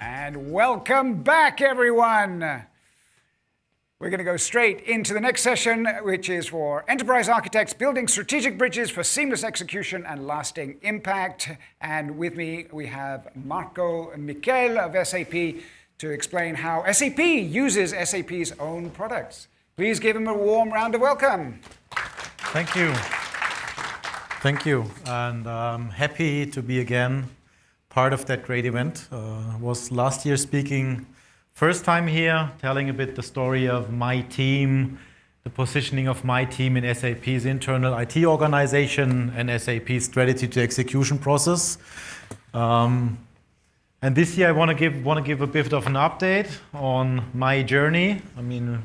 And welcome back, everyone. We're going to go straight into the next session, which is for enterprise architects building strategic bridges for seamless execution and lasting impact. And with me, we have Michel of SAP to explain how SAP uses SAP's own products. Please give him a warm round of welcome. Thank you. Thank you. And I'm happy to be again part of that great event. Was last year speaking first time here, telling a bit the story of my team, the positioning of my team in SAP's internal IT organization and SAP's strategy to execution process. And this year I want to give a bit of an update on my journey. I mean,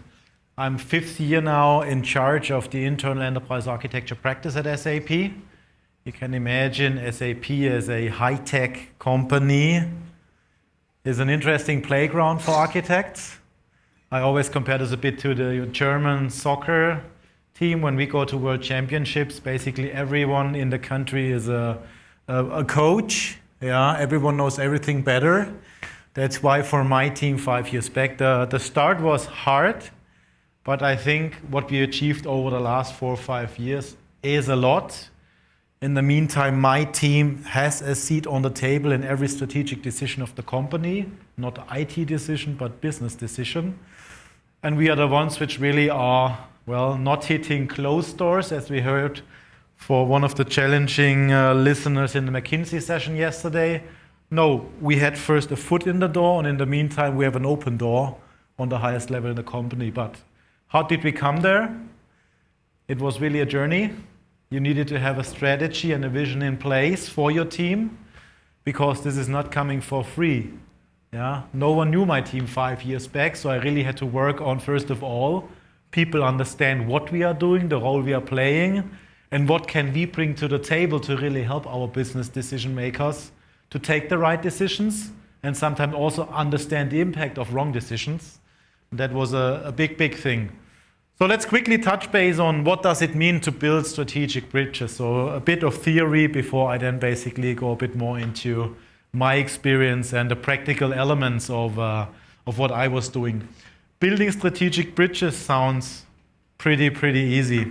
I'm fifth year now in charge of the internal enterprise architecture practice at SAP. You can imagine SAP as a high-tech company is an interesting playground for architects. I always compare this a bit to the German soccer team. When we go to World Championships, basically everyone in the country is a coach. Yeah, everyone knows everything better. That's why for my team 5 years back, the start was hard, but I think what we achieved over the last 4 or 5 years is a lot. In the meantime, my team has a seat on the table in every strategic decision of the company, not IT decision, but business decision. And we are the ones which really are, well, not hitting closed doors, as we heard for one of the challenging listeners in the McKinsey session yesterday. No, we had first a foot in the door, and in the meantime, we have an open door on the highest level in the company. But how did we come there? It was really a journey. You needed to have a strategy and a vision in place for your team, because this is not coming for free. Yeah? No one knew my team 5 years back, so I really had to work on, first of all, people understand what we are doing, the role we are playing, and what can we bring to the table to really help our business decision makers to take the right decisions and sometimes also understand the impact of wrong decisions. That was a big, big thing. So let's quickly touch base on what does it mean to build strategic bridges. So a bit of theory before I then basically go a bit more into my experience and the practical elements of what I was doing. Building strategic bridges sounds pretty easy.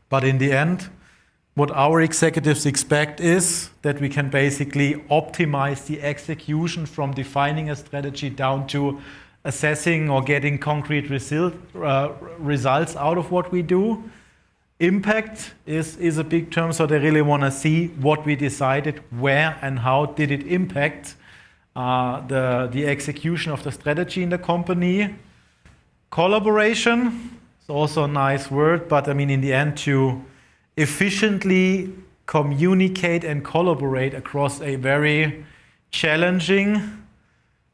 But in the end, what our executives expect is that we can basically optimize the execution from defining a strategy down to assessing or getting concrete results out of what we do. Impact is a big term, so they really want to see what we decided, where and how did it impact the execution of the strategy in the company. Collaboration is also a nice word, but I mean in the end to efficiently communicate and collaborate across a very challenging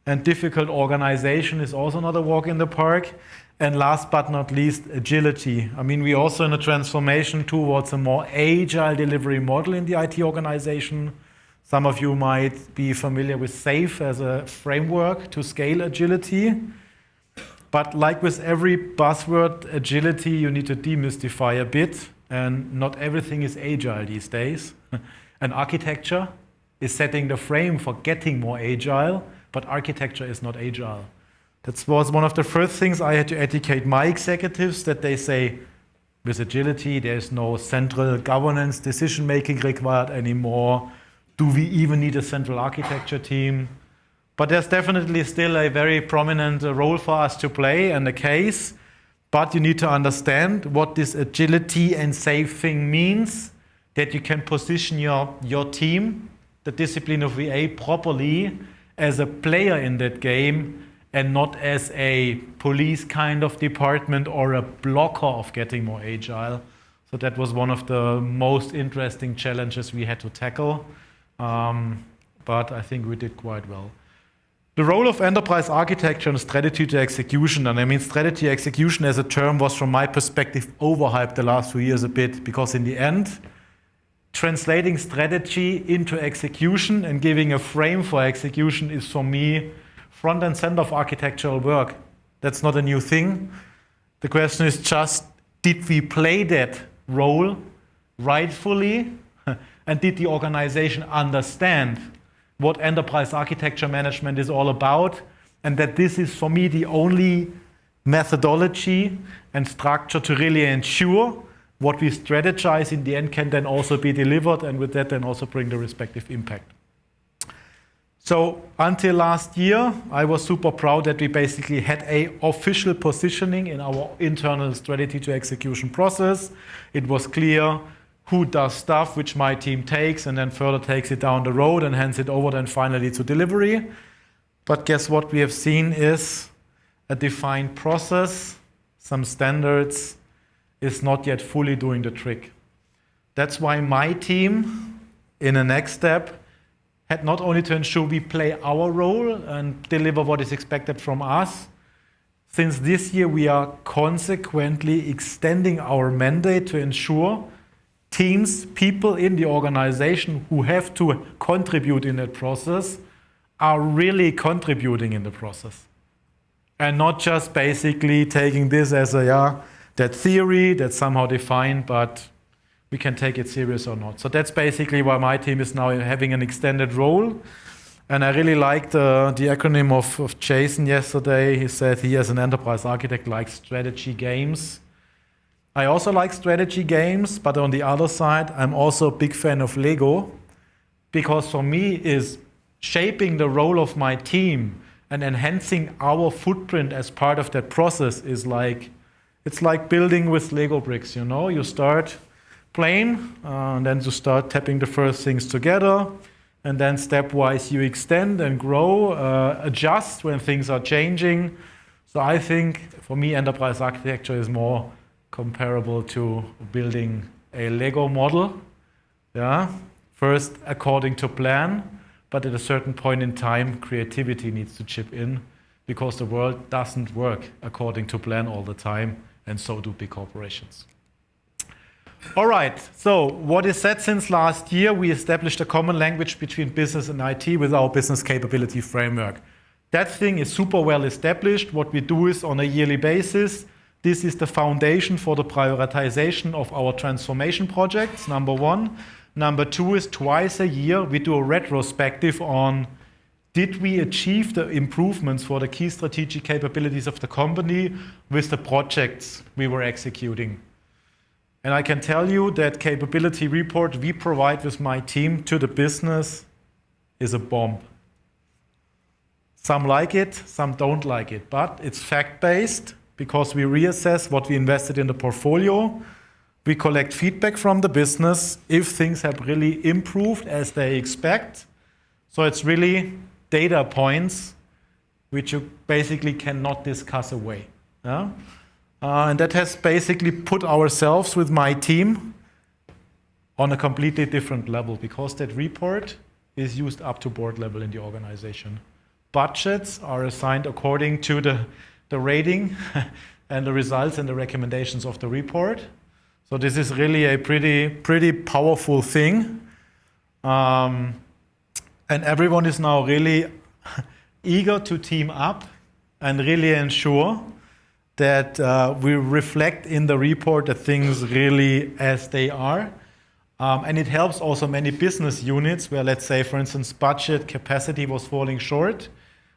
and difficult organization is also not a walk in the park. And last but not least, agility. I mean, we're also in a transformation towards a more agile delivery model in the IT organization. Some of you might be familiar with SAFe as a framework to scale agility. But like with every buzzword, agility, you need to demystify a bit. And not everything is agile these days. And architecture is setting the frame for getting more agile. But architecture is not agile. That was one of the first things I had to educate my executives, that they say, with agility, there's no central governance decision-making required anymore. Do we even need a central architecture team? But there's definitely still a very prominent role for us to play and a case. But you need to understand what this agility and safe thing means, that you can position your team, the discipline of VA, properly as a player in that game and not as a police kind of department or a blocker of getting more agile. So that was one of the most interesting challenges we had to tackle. But I think we did quite well. The role of enterprise architecture and strategy to execution, and I mean strategy execution as a term was from my perspective overhyped the last few years a bit, because in the end, translating strategy into execution and giving a frame for execution is for me front and center of architectural work. That's not a new thing. The question is just, did we play that role rightfully? And did the organization understand what enterprise architecture management is all about, and that this is, for me, the only methodology and structure to really ensure what we strategize in the end can then also be delivered, and with that then also bring the respective impact. So until last year, I was super proud that we basically had an official positioning in our internal strategy to execution process. It was clear who does stuff, which my team takes, and then further takes it down the road and hands it over then finally to delivery. But guess what we have seen is a defined process, some standards, is not yet fully doing the trick. That's why my team, in the next step, had not only to ensure we play our role and deliver what is expected from us. Since this year, we are consequently extending our mandate to ensure teams, people in the organization who have to contribute in that process are really contributing in the process. And not just basically taking this as that theory that's somehow defined, but we can take it serious or not. So that's basically why my team is now having an extended role. And I really liked the acronym of Jason yesterday. He said he, as an enterprise architect, likes strategy games. I also like strategy games, but on the other side, I'm also a big fan of Lego, because for me is shaping the role of my team and enhancing our footprint as part of that process is like, it's like building with Lego bricks, you know? You start plain, and then you start tapping the first things together, and then stepwise you extend and grow, adjust when things are changing. So I think, for me, enterprise architecture is more comparable to building a Lego model. Yeah, first according to plan, but at a certain point in time, creativity needs to chip in, because the world doesn't work according to plan all the time, and so do big corporations. All right, so what is said since last year? We established a common language between business and IT with our business capability framework. That thing is super well established. What we do is on a yearly basis, this is the foundation for the prioritization of our transformation projects, number one. Number two is twice a year we do a retrospective on, did we achieve the improvements for the key strategic capabilities of the company with the projects we were executing? And I can tell you that capability report we provide with my team to the business is a bomb. Some like it, some don't like it, but it's fact-based because we reassess what we invested in the portfolio. We collect feedback from the business if things have really improved as they expect. So it's really data points which you basically cannot discuss away. Yeah? And that has basically put ourselves with my team on a completely different level, because that report is used up to board level in the organization. Budgets are assigned according to the rating and the results and the recommendations of the report. So this is really a pretty powerful thing. And everyone is now really eager to team up and really ensure that we reflect in the report the things really as they are. And it helps also many business units where, let's say, for instance, budget capacity was falling short.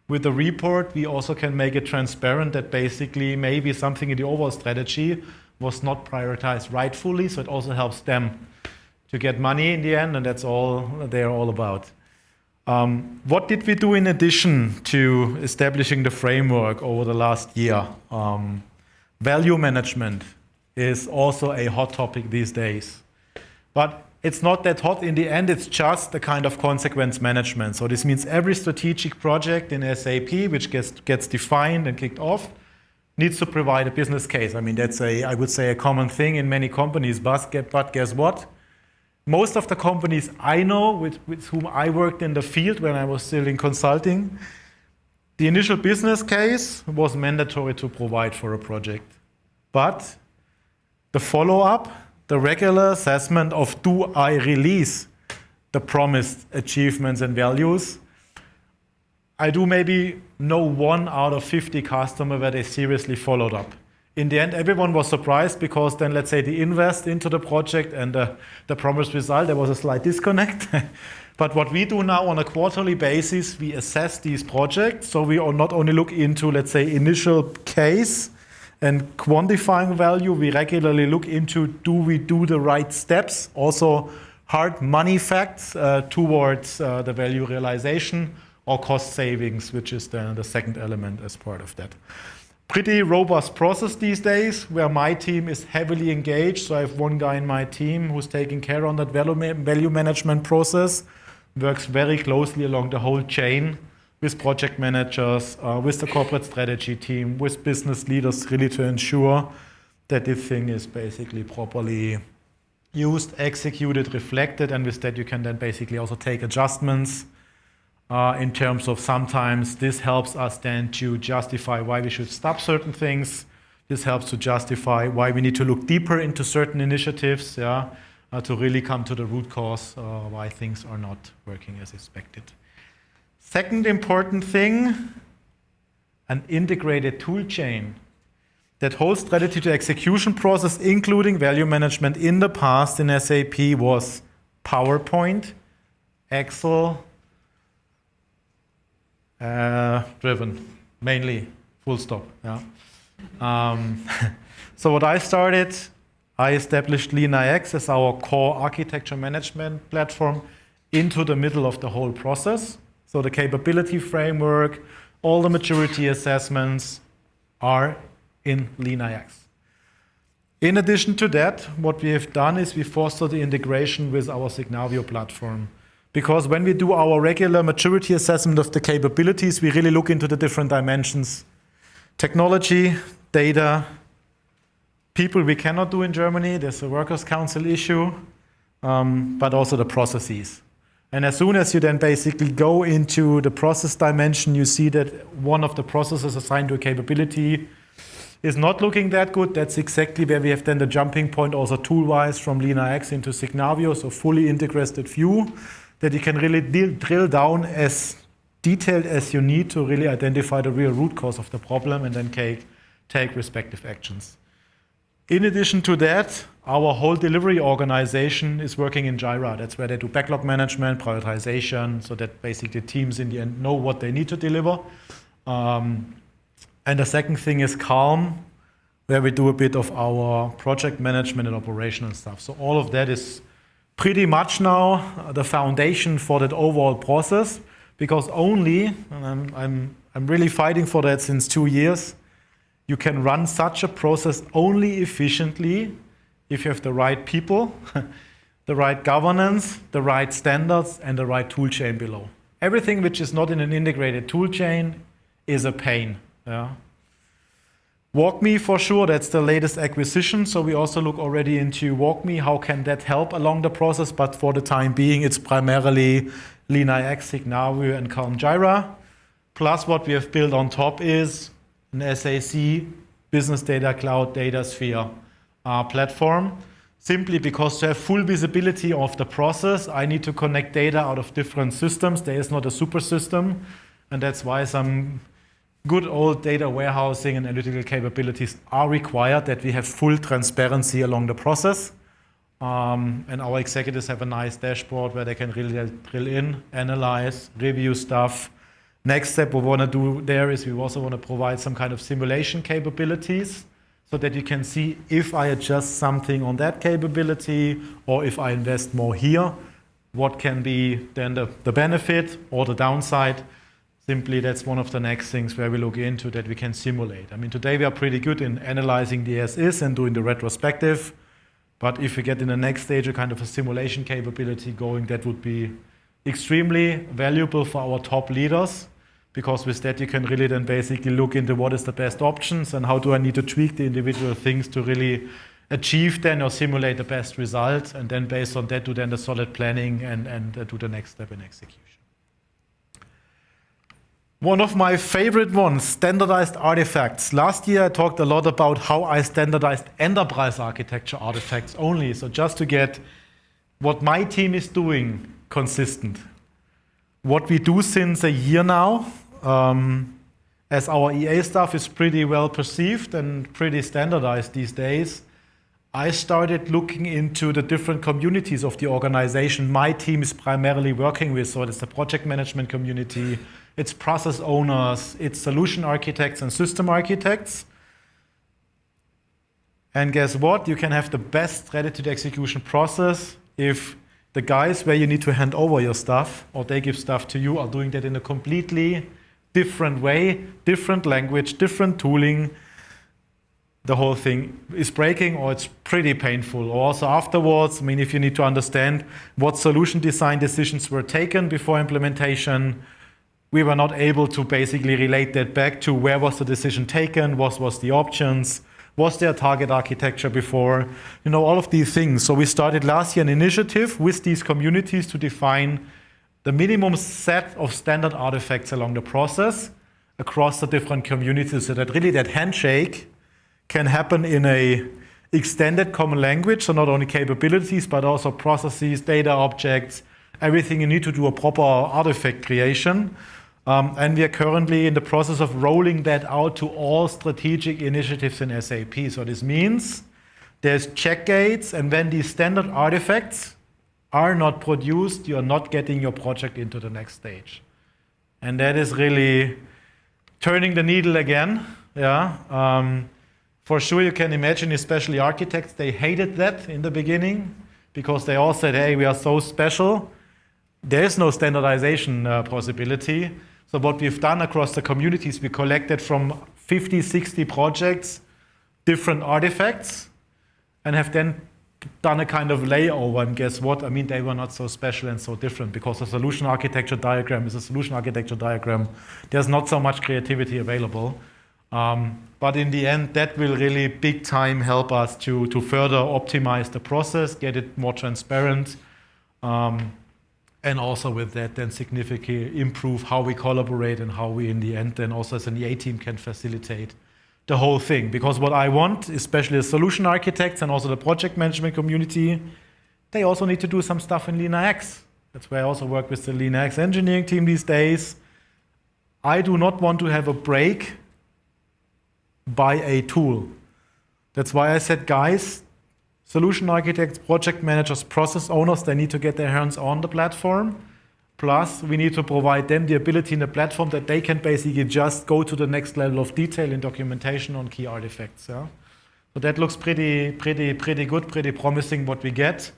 With the report, we also can make it transparent that basically maybe something in the overall strategy was not prioritized rightfully, so it also helps them to get money in the end, and that's all they're all about. What did we do in addition to establishing the framework over the last year? Value management is also a hot topic these days. But it's not that hot in the end, it's just a kind of consequence management. So this means every strategic project in SAP, which gets defined and kicked off, needs to provide a business case. I mean, that's I would say a common thing in many companies, but guess what? Most of the companies I know with whom I worked in the field when I was still in consulting, the initial business case was mandatory to provide for a project. But the follow-up, the regular assessment of, do I release the promised achievements and values? I do maybe know 1 out of 50 customers where they seriously followed up. In the end, everyone was surprised because then, let's say, the invest into the project and the promised result, there was a slight disconnect. But what we do now on a quarterly basis, we assess these projects. So we not only look into, let's say, initial case and quantifying value, we regularly look into, do we do the right steps? Also hard money facts towards the value realization or cost savings, which is then the second element as part of that. Pretty robust process these days where my team is heavily engaged. So I have one guy in my team who's taking care on that value management process, works very closely along the whole chain with project managers, with the corporate strategy team, with business leaders, really to ensure that this thing is basically properly used, executed, reflected, and with that you can then basically also take adjustments in terms of sometimes this helps us then to justify why we should stop certain things. This helps to justify why we need to look deeper into certain initiatives, to really come to the root cause why things are not working as expected. Second important thing, an integrated tool chain. That whole strategy to execution process, including value management in the past in SAP, was PowerPoint, Excel, driven, mainly, full stop. So what I started, I established LeanIX as our core architecture management platform into the middle of the whole process. So the capability framework, all the maturity assessments are in LeanIX. In addition to that, what we have done is we foster the integration with our Signavio platform. Because when we do our regular maturity assessment of the capabilities, we really look into the different dimensions. Technology, data, people we cannot do in Germany, there's a workers' council issue, but also the processes. And as soon as you then basically go into the process dimension, you see that one of the processes assigned to a capability is not looking that good. That's exactly where we have then the jumping point also tool-wise from LeanIX into Signavio, so fully integrated view that you can really drill down as detailed as you need to really identify the real root cause of the problem and then take respective actions. In addition to that, our whole delivery organization is working in Jira. That's where they do backlog management, prioritization, so that basically teams in the end know what they need to deliver. And the second thing is Calm, where we do a bit of our project management and operational stuff. So all of that is pretty much now the foundation for that overall process, because only, and I'm really fighting for that since 2 years, you can run such a process only efficiently if you have the right people, the right governance, the right standards, and the right tool chain below. Everything which is not in an integrated tool chain is a pain. WalkMe for sure, that's the latest acquisition. So we also look already into WalkMe, how can that help along the process? But for the time being, it's primarily LeanIX, Signavio, and Calm Jira. Plus what we have built on top is an SAC, Business Data Cloud, DataSphere platform. Simply because to have full visibility of the process, I need to connect data out of different systems. There is not a super system. And that's why some good old data warehousing and analytical capabilities are required, that we have full transparency along the process. And our executives have a nice dashboard where they can really drill in, analyze, review stuff. Next step we want to do there is we also want to provide some kind of simulation capabilities so that you can see if I adjust something on that capability or if I invest more here, what can be then the benefit or the downside. Simply, that's one of the next things where we look into that we can simulate. I mean, today we are pretty good in analyzing the as-is and doing the retrospective. But if we get in the next stage a kind of a simulation capability going, that would be extremely valuable for our top leaders. Because with that, you can really then basically look into what is the best options and how do I need to tweak the individual things to really achieve then or simulate the best result. And then based on that, do then the solid planning and do the next step in execution. One of my favorite ones, standardized artifacts. Last year I talked a lot about how I standardized enterprise architecture artifacts only. So just to get what my team is doing consistent. What we do since a year now, as our EA stuff is pretty well perceived and pretty standardized these days, I started looking into the different communities of the organization my team is primarily working with. So it's the project management community, it's process owners, it's solution architects and system architects. And guess what? You can have the best ready-to execution process if the guys where you need to hand over your stuff or they give stuff to you are doing that in a completely different way, different language, different tooling. The whole thing is breaking or it's pretty painful. Also afterwards, I mean, if you need to understand what solution design decisions were taken before implementation, we were not able to basically relate that back to where was the decision taken, what was the options, was there a target architecture before, all of these things. So we started last year an initiative with these communities to define the minimum set of standard artifacts along the process across the different communities so that really that handshake can happen in a extended common language, so not only capabilities, but also processes, data objects, everything you need to do a proper artifact creation. And we are currently in the process of rolling that out to all strategic initiatives in SAP. So this means there's check gates, and when these standard artifacts are not produced, you are not getting your project into the next stage. And that is really turning the needle again. For sure, you can imagine, especially architects, they hated that in the beginning because they all said, hey, we are so special. There is no standardization possibility. So what we've done across the communities, we collected from 50, 60 projects, different artifacts, and have then done a kind of layover. And guess what? I mean, they were not so special and so different because a solution architecture diagram is a solution architecture diagram. There's not so much creativity available. But in the end, that will really big time help us to further optimize the process, get it more transparent, and also with that then significantly improve how we collaborate and how we in the end then also as an EA team can facilitate the whole thing. Because what I want, especially the solution architects and also the project management community, they also need to do some stuff in LeanIX. That's why I also work with the LeanIX engineering team these days. I do not want to have a break by a tool. That's why I said, guys, solution architects, project managers, process owners, they need to get their hands on the platform. Plus, we need to provide them the ability in the platform that they can basically just go to the next level of detail in documentation on key artifacts. Yeah? So that looks pretty good, pretty promising what we get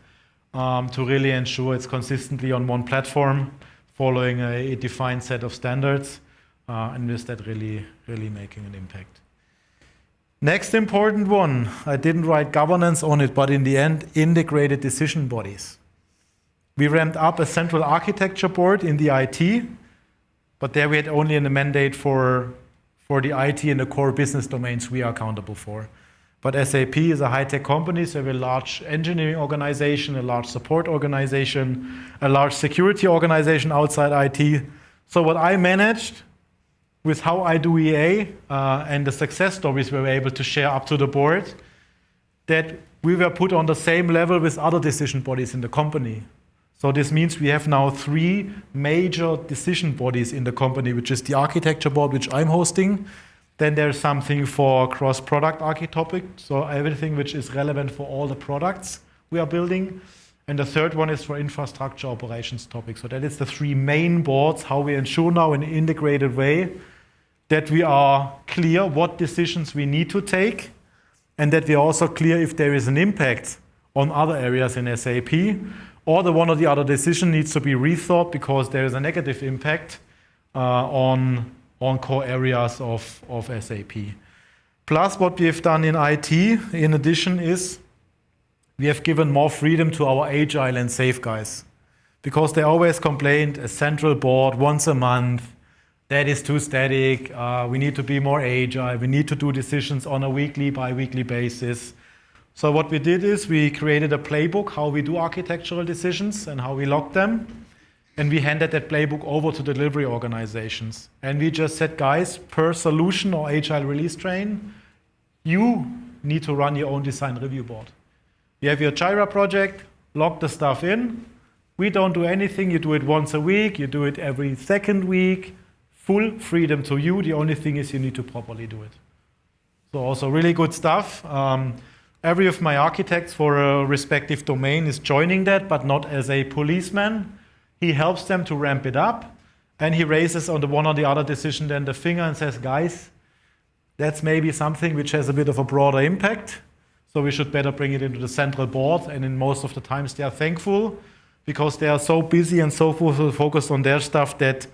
to really ensure it's consistently on one platform, following a defined set of standards, and with that really making an impact. Next important one, I didn't write governance on it, but in the end, integrated decision bodies. We ramped up a central architecture board in the IT, but there we had only a mandate for the IT and the core business domains we are accountable for. But SAP is a high-tech company, so we have a large engineering organization, a large support organization, a large security organization outside IT. So what I managed with how I do EA and the success stories we were able to share up to the board, that we were put on the same level with other decision bodies in the company. So this means we have now 3 major decision bodies in the company, which is the architecture board, which I'm hosting. Then there's something for cross-product architopic, so everything which is relevant for all the products we are building. And the third one is for infrastructure operations topics. So that is the 3 main boards, how we ensure now in an integrated way that we are clear what decisions we need to take, and that we are also clear if there is an impact on other areas in SAP, or the one or the other decision needs to be rethought because there is a negative impact on core areas of SAP. Plus, what we have done in IT, in addition, is we have given more freedom to our agile and safe guys, because they always complained a central board once a month, that is too static, we need to be more agile, we need to do decisions on a weekly, bi-weekly basis. So what we did is we created a playbook, how we do architectural decisions and how we log them. And we handed that playbook over to delivery organizations. And we just said, guys, per solution or agile release train, you need to run your own design review board. You have your Jira project, log the stuff in. We don't do anything. You do it once a week. You do it every second week. Full freedom to you. The only thing is you need to properly do it. So also really good stuff. every of my architects for a respective domain is joining that, but not as a policeman. He helps them to ramp it up, and he raises on the one or the other decision then the finger and says, guys, that's maybe something which has a bit of a broader impact, so we should better bring it into the central board. And in most of the times they are thankful, because they are so busy and so focused on their stuff that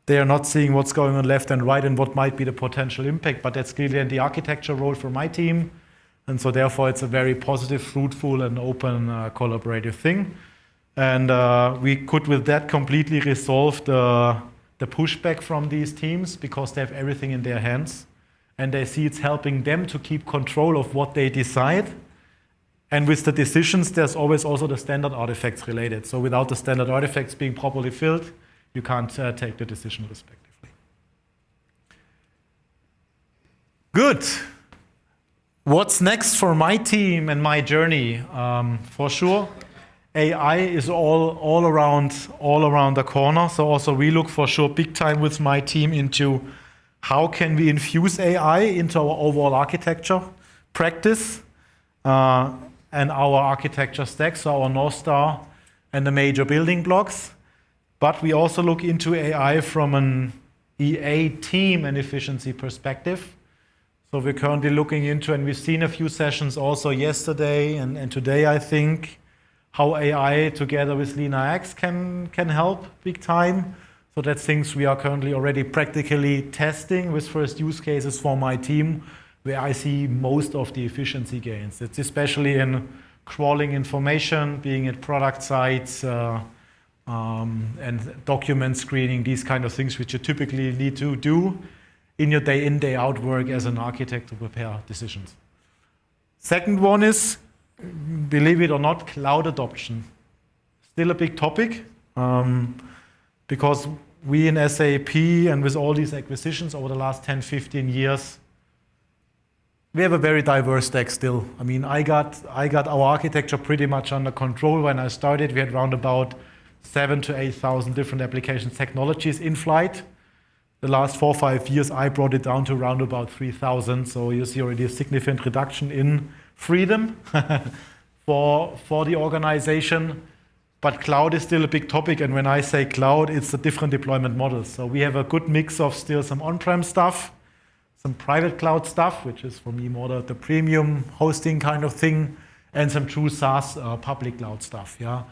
they are not seeing what's going on left and right and what might be the potential impact. But that's clearly in the architecture role for my team. And so therefore it's a very positive, fruitful and open collaborative thing. And we could with that completely resolve the pushback from these teams, because they have everything in their hands. And they see it's helping them to keep control of what they decide. And with the decisions, there's always also the standard artifacts related. So without the standard artifacts being properly filled, you can't take the decision respectively. Good. What's next for my team and my journey? For sure, AI is all around the corner. So also we look for sure big time with my team into how can we infuse AI into our overall architecture practice. And our architecture stack, so our North Star and the major building blocks. But we also look into AI from an EA team and efficiency perspective. So we're currently looking into, and we've seen a few sessions also yesterday and today, I think, how AI together with LeanIX can help big time. So that's things we are currently already practically testing with first use cases for my team, where I see most of the efficiency gains. It's especially in crawling information, being at product sites, and document screening, these kind of things which you typically need to do in your day in, day out work as an architect to prepare decisions. Second one is, believe it or not, cloud adoption. Still a big topic, because we in SAP and with all these acquisitions over the last 10, 15 years, we have a very diverse stack still. I mean, I got our architecture pretty much under control when I started. We had around about 7,000 to 8,000 different applications technologies in flight. The last 4 or 5 years, I brought it down to around about 3,000. So you see already a significant reduction in freedom for the organization. But cloud is still a big topic. And when I say cloud, it's the different deployment models. So we have a good mix of still some on-prem stuff, some private cloud stuff, which is for me more the premium hosting kind of thing, and some true SaaS public cloud stuff. Yeah,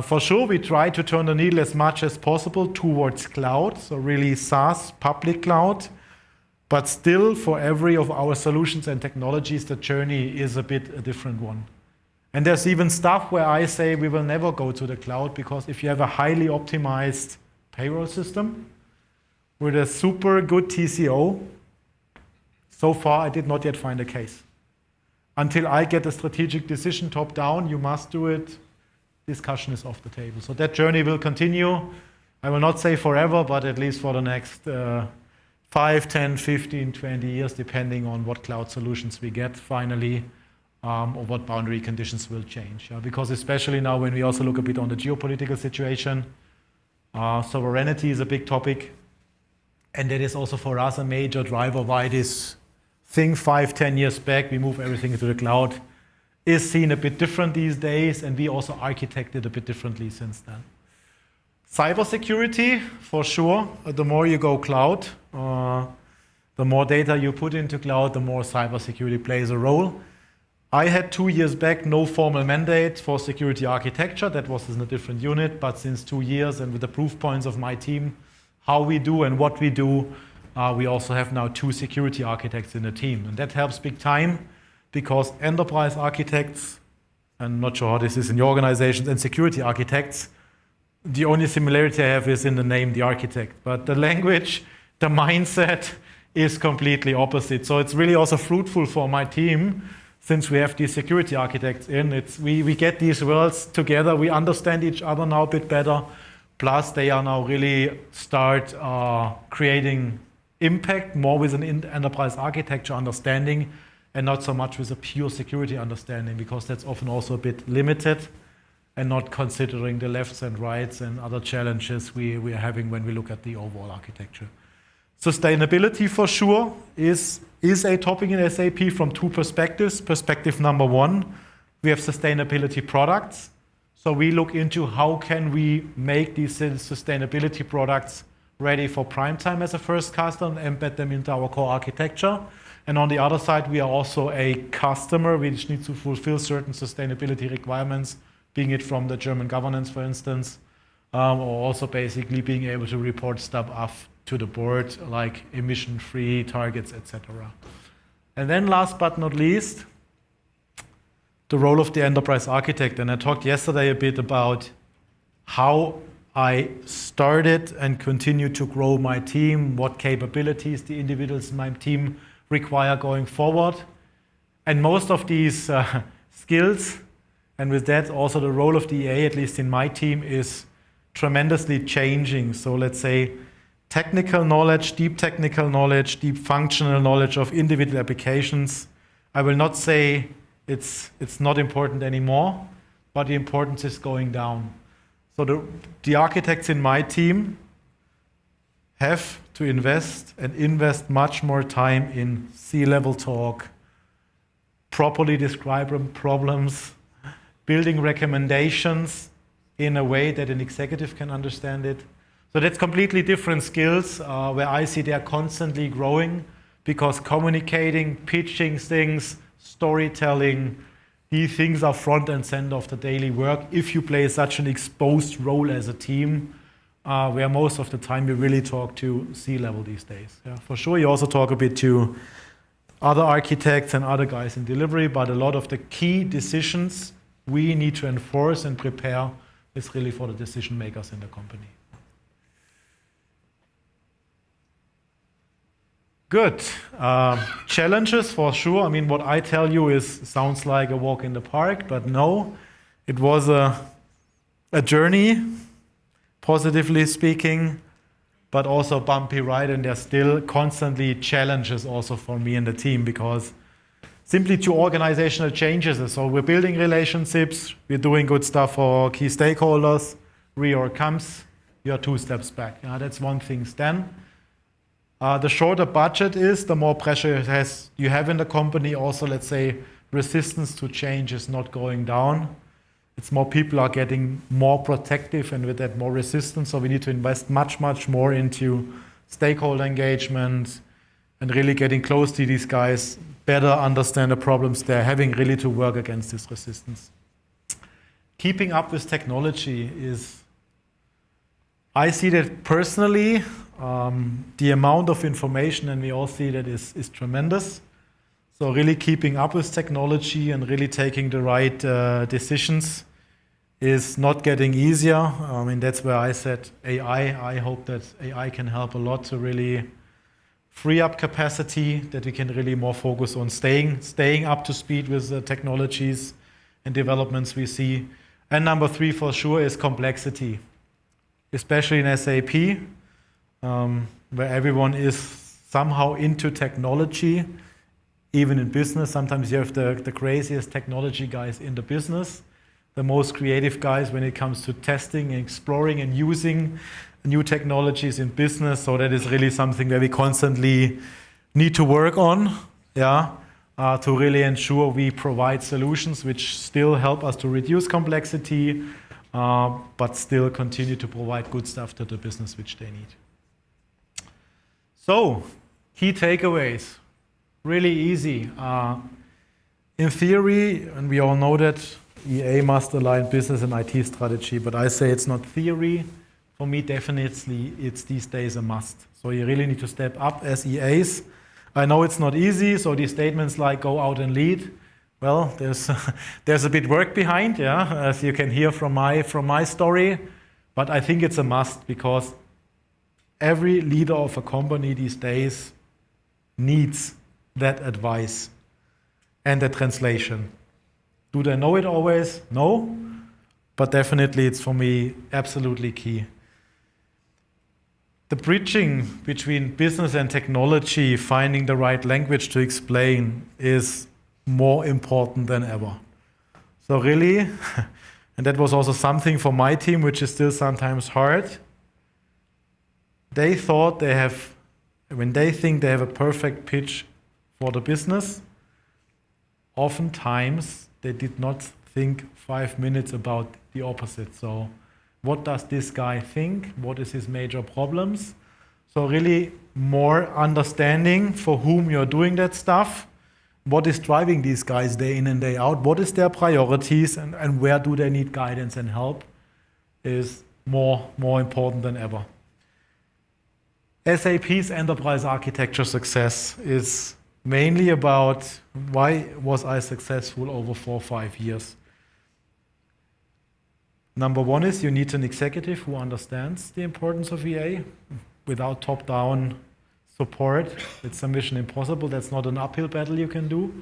for sure we try to turn the needle as much as possible towards cloud, so really SaaS public cloud. But still, for every of our solutions and technologies, the journey is a bit a different one. And there's even stuff where I say we will never go to the cloud, because if you have a highly optimized payroll system with a super good TCO, so far, I did not yet find a case. Until I get a strategic decision top down, you must do it, discussion is off the table. So that journey will continue. I will not say forever, but at least for the next 5, 10, 15, 20 years, depending on what cloud solutions we get finally, or what boundary conditions will change. Because especially now when we also look a bit on the geopolitical situation, sovereignty is a big topic. And that is also for us a major driver why this thing 5, 10 years back, we move everything into the cloud, is seen a bit different these days, and we also architected a bit differently since then. Cybersecurity, for sure. The more you go cloud, the more data you put into cloud, the more cybersecurity plays a role. I had 2 years back no formal mandate for security architecture. That was in a different unit, but since 2 years and with the proof points of my team, how we do and what we do, we also have now 2 security architects in the team. And that helps big time, because enterprise architects, I'm not sure how this is in your organizations, and security architects, the only similarity I have is in the name, the architect. But the language, the mindset is completely opposite. So it's really also fruitful for my team, since we have these security architects in. We get these worlds together, we understand each other now a bit better. Plus, they are now really start creating impact more with an enterprise architecture understanding, and not so much with a pure security understanding, because that's often also a bit limited and not considering the lefts and rights and other challenges we are having when we look at the overall architecture. Sustainability for sure is a topic in SAP from two perspectives. Perspective number one, we have sustainability products. So we look into how can we make these sustainability products ready for prime time as a first customer and embed them into our core architecture. And on the other side, we are also a customer which needs to fulfill certain sustainability requirements, being it from the German governance, for instance, or also basically being able to report stuff up to the board, like emission-free targets, etc. And then last but not least, the role of the enterprise architect. And I talked yesterday a bit about how I started and continue to grow my team, what capabilities the individuals in my team require going forward. And most of these skills, and with that also the role of the EA, at least in my team, is tremendously changing. So let's say technical knowledge, deep functional knowledge of individual applications. I will not say it's not important anymore, but the importance is going down. So the architects in my team have to invest much more time in C-level talk, properly describe problems, building recommendations in a way that an executive can understand it. So that's completely different skills where I see they are constantly growing because communicating, pitching things, storytelling, these things are front and center of the daily work if you play such an exposed role as a team where most of the time you really talk to C-level these days. Yeah, for sure, you also talk a bit to other architects and other guys in delivery, but a lot of the key decisions we need to enforce and prepare is really for the decision makers in the company. Good. Challenges for sure. I mean, what I tell you sounds like a walk in the park, but no, it was a journey, positively speaking, but also a bumpy ride, and there's still constantly challenges also for me and the team because simply to organizational changes. So we're building relationships, we're doing good stuff for key stakeholders, reorg comes, you're 2 steps back. Yeah, that's one thing. Then the shorter budget is, the more pressure you have in the company. Also, let's say, resistance to change is not going down. It's more people are getting more protective and with that more resistance. So we need to invest much, much more into stakeholder engagement and really getting close to these guys, better understand the problems they're having, really to work against this resistance. Keeping up with technology is, I see that personally, the amount of information, and we all see that is tremendous. So really keeping up with technology and really taking the right decisions is not getting easier. I mean, that's where I said AI. I hope that AI can help a lot to really free up capacity, that we can really more focus on staying up to speed with the technologies and developments we see. And number 3 for sure is complexity, especially in SAP. Where everyone is somehow into technology, even in business. Sometimes you have the craziest technology guys in the business, the most creative guys when it comes to testing and exploring and using new technologies in business. So that is really something that we constantly need to work on, to really ensure we provide solutions which still help us to reduce complexity, but still continue to provide good stuff to the business which they need. So, key takeaways, really easy. In theory, and we all know that, EA must align business and IT strategy, but I say it's not theory. For me, definitely, it's these days a must. So you really need to step up as EAs. I know it's not easy, so these statements like go out and lead, well, there's a bit work behind, as you can hear from my story, but I think it's a must because every leader of a company these days needs that advice and the translation. Do they know it always? No, but definitely it's for me absolutely key. The bridging between business and technology, finding the right language to explain, is more important than ever. So really, and that was also something for my team, which is still sometimes hard, they thought they have when they think they have a perfect pitch for the business, oftentimes they did not think 5 minutes about the opposite. So what does this guy think? What is his major problems? So really more understanding for whom you're doing that stuff. What is driving these guys day in and day out? What is their priorities and where do they need guidance and help is more important than ever. SAP's enterprise architecture success is mainly about why was I successful over 4 or 5 years. Number one is you need an executive who understands the importance of EA. Without top-down support, it's a mission impossible. That's not an uphill battle you can do.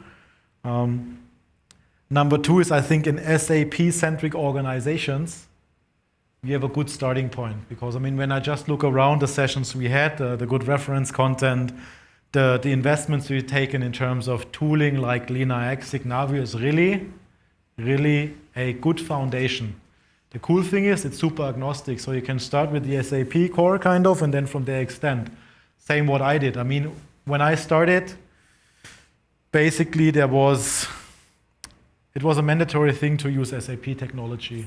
Number two is, I think, in SAP-centric organizations, we have a good starting point. Because, I mean, when I just look around the sessions we had, the good reference content, the investments we've taken in terms of tooling like LeanIX, Signavio is really a good foundation. The cool thing is it's super agnostic, so you can start with the SAP core kind of, and then from there extend. Same what I did. I mean, when I started, basically it was a mandatory thing to use SAP technology.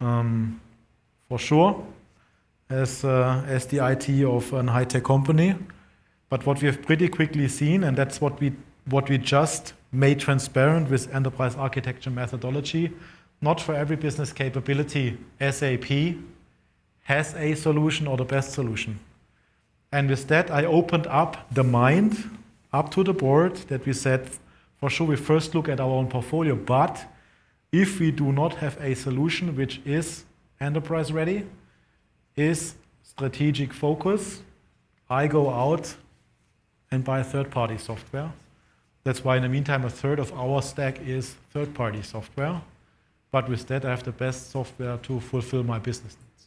For sure, as the IT of a high-tech company. But what we have pretty quickly seen, and that's what we just made transparent with enterprise architecture methodology, not for every business capability SAP has a solution or the best solution. And with that, I opened up the mind up to the board that we said, for sure, we first look at our own portfolio, but if we do not have a solution which is enterprise ready, is strategic focus, I go out and buy third-party software. That's why in the meantime, a third of our stack is third-party software. But with that, I have the best software to fulfill my business needs.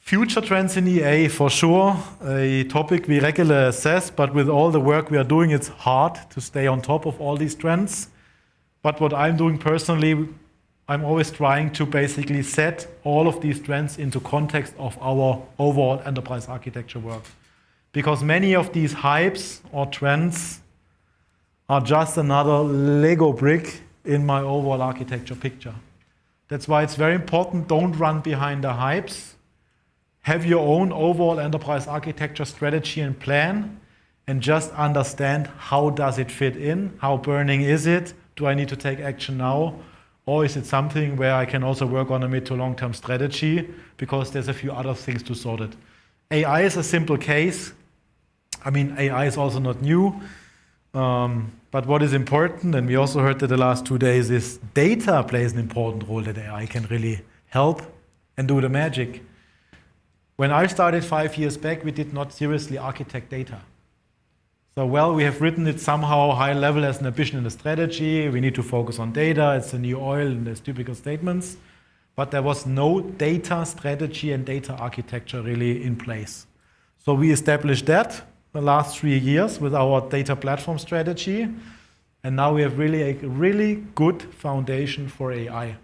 Future trends in EA, for sure, a topic we regularly assess, but with all the work we are doing, it's hard to stay on top of all these trends. But what I'm doing personally, I'm always trying to basically set all of these trends into context of our overall enterprise architecture work. Because many of these hypes or trends are just another Lego brick in my overall architecture picture. That's why it's very important, don't run behind the hypes. Have your own overall enterprise architecture strategy and plan, and just understand how does it fit in, how burning is it, do I need to take action now, or is it something where I can also work on a mid to long-term strategy, because there's a few other things to sort it. AI is a simple case. I mean, AI is also not new. But what is important, and we also heard that the last 2 days, is data plays an important role that AI can really help and do the magic. When I started 5 years back, we did not seriously architect data. So, well, we have written it somehow high level as an ambition in the strategy. We need to focus on data. It's the new oil, and there's typical statements. But there was no data strategy and data architecture really in place. So we established that the last 3 years with our data platform strategy. And now we have really a really good foundation for AI.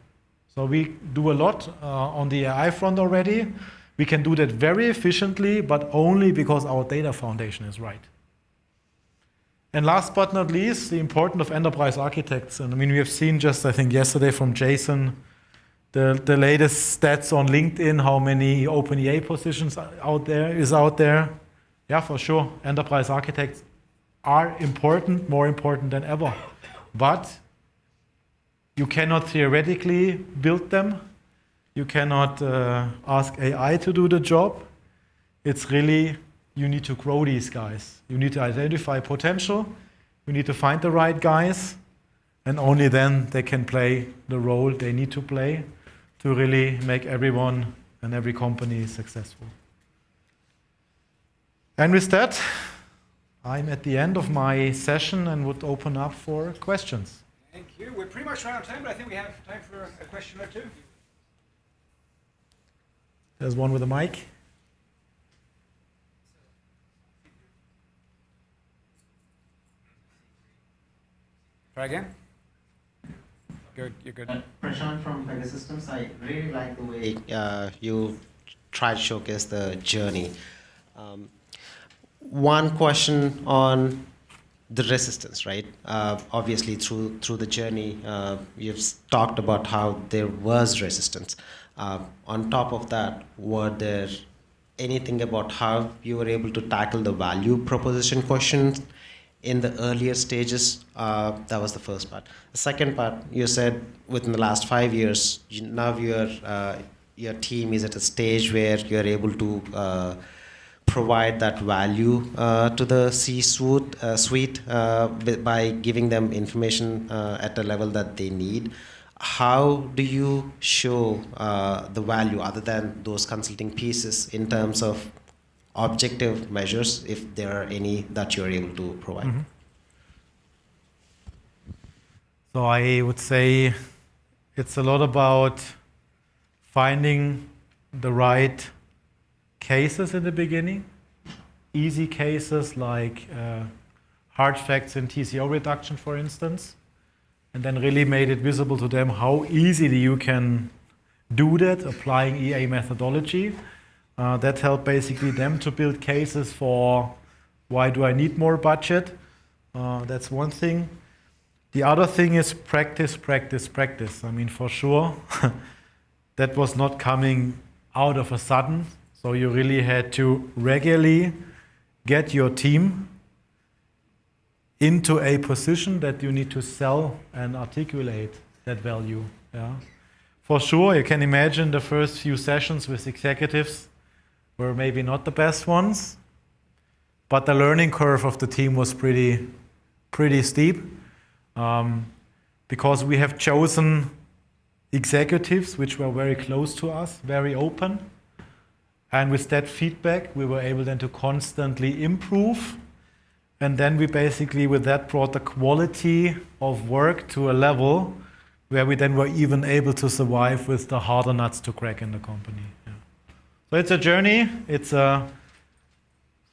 So we do a lot on the AI front already. We can do that very efficiently, but only because our data foundation is right. And last but not least, the importance of enterprise architects. And I mean, we have seen just, I think, yesterday from Jason, the latest stats on LinkedIn, how many open EA positions out there. Yeah, for sure. Enterprise architects are important, more important than ever. But you cannot theoretically build them. You cannot ask AI to do the job. It's really, you need to grow these guys. You need to identify potential. You need to find the right guys. And only then they can play the role they need to play to really make everyone and every company successful. And with that, I'm at the end of my session and would open up for questions. Thank you. We're pretty much out of time, but I think we have time for a question or two. There's one with a mic. Try again. Good, you're good. Prashant from Pegasystems, I really like the way you try to showcase the journey. one question on the resistance, right? Obviously, through the journey, you've talked about how there was resistance. On top of that, were there anything about how you were able to tackle the value proposition questions in the earlier stages? That was the first part. The second part, you said within the last 5 years, now your team is at a stage where you're able to provide that value to the C-suite by giving them information at a level that they need. How do you show the value other than those consulting pieces in terms of objective measures, if there are any that you're able to provide? Mm-hmm. So I would say it's a lot about finding the right cases in the beginning, easy cases like hard facts in TCO reduction, for instance, and then really made it visible to them how easily you can do that applying EA methodology. That helped basically them to build cases for why do I need more budget. That's one thing. The other thing is practice, practice, practice. I mean, for sure, that was not coming out of a sudden. So you really had to regularly get your team into a position that you need to sell and articulate that value. Yeah. For sure, you can imagine the first few sessions with executives were maybe not the best ones, but the learning curve of the team was pretty steep, because we have chosen executives which were very close to us, very open. And with that feedback, we were able then to constantly improve. And then we basically, with that, brought the quality of work to a level where we then were even able to survive with the harder nuts to crack in the company. Yeah. So it's a journey. It's a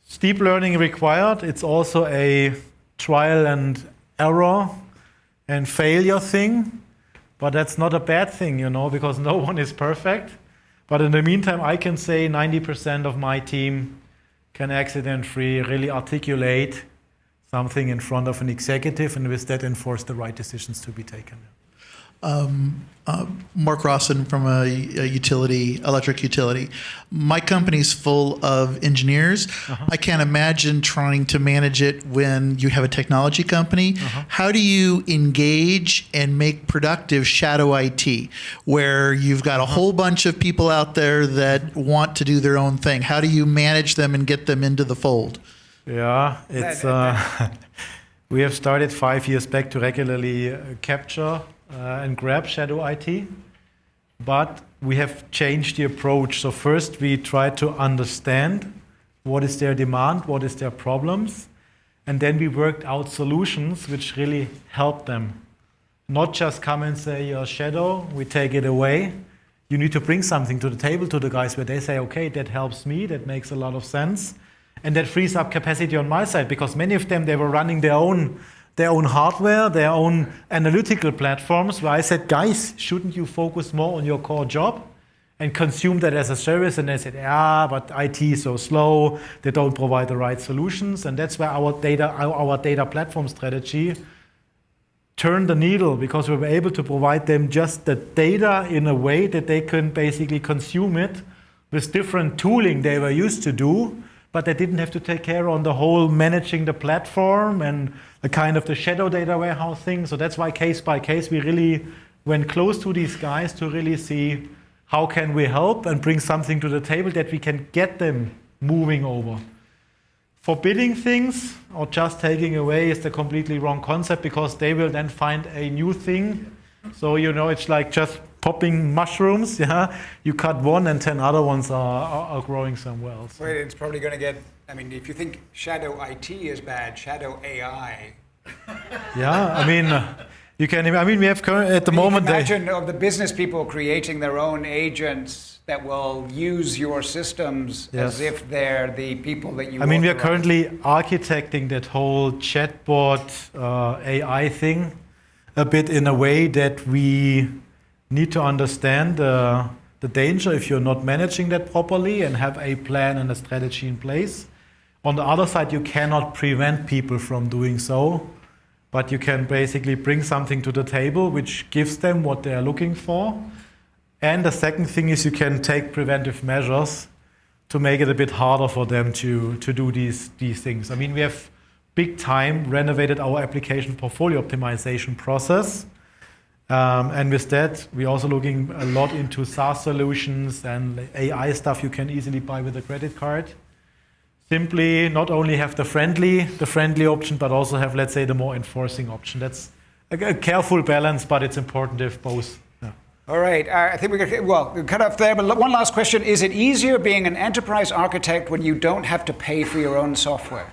steep learning required. It's also a trial and error and failure thing. But that's not a bad thing, because no one is perfect. But in the meantime, I can say 90% of my team can accident-free really articulate something in front of an executive, and with that enforce the right decisions to be taken. Mark Rawson from a electric utility. My company's full of engineers. Uh-huh. I can't imagine trying to manage it when you have a technology company. Uh-huh. How do you engage and make productive shadow IT, where you've got a whole bunch of people out there that want to do their own thing? How do you manage them and get them into the fold? Yeah, it's we have started 5 years back to regularly capture and grab shadow IT, but we have changed the approach. So first we try to understand what is their demand, what is their problems, and then we worked out solutions which really help them. Not just come and say, your shadow, we take it away. You need to bring something to the table to the guys where they say, okay, that helps me, that makes a lot of sense. And that frees up capacity on my side, because many of them, they were running their own hardware, their own analytical platforms, where I said, guys, shouldn't you focus more on your core job and consume that as a service? And they said, yeah, but IT is so slow, they don't provide the right solutions. And that's where our data platform strategy turned the needle, because we were able to provide them just the data in a way that they can basically consume it with different tooling they were used to do, but they didn't have to take care on the whole managing the platform and the kind of the shadow data warehouse thing. So that's why case by case we really went close to these guys to really see how can we help and bring something to the table that we can get them moving over. Forbidding things or just taking away is the completely wrong concept, because they will then find a new thing. So it's like just popping mushrooms, yeah? You cut one and 10 other ones are growing somewhere else. Wait, it's probably going to get, if you think shadow IT is bad, shadow AI. Yeah, you can, we have at the moment... Imagine of the business people creating their own agents that will use your systems as if they're the people that you we are currently architecting that whole chatbot AI thing a bit in a way that we need to understand the danger if you're not managing that properly and have a plan and a strategy in place. On the other side, you cannot prevent people from doing so, but you can basically bring something to the table which gives them what they are looking for. And the second thing is you can take preventive measures to make it a bit harder for them to do these things. I mean, we have big time renovated our application portfolio optimization process. And with that, we're also looking a lot into SaaS solutions and AI stuff you can easily buy with a credit card. Simply not only have the friendly option, but also have, let's say, the more enforcing option. That's a careful balance, but it's important to have both. Yeah. All right, I think we'll cut off there, but one last question. Is it easier being an enterprise architect when you don't have to pay for your own software?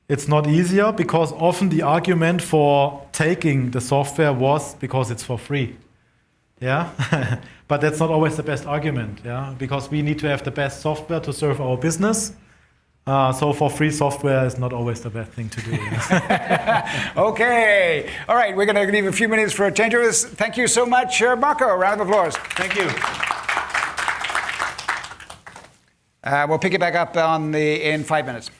It's not easier because often the argument for taking the software was because it's for free. Yeah, but that's not always the best argument. Yeah, because we need to have the best software to serve our business. So for free software is not always the best thing to do. Okay, all right, we're going to leave a few minutes for changeovers. Thank you so much, Marco. A round of applause. Thank you. We'll pick it back up in 5 minutes.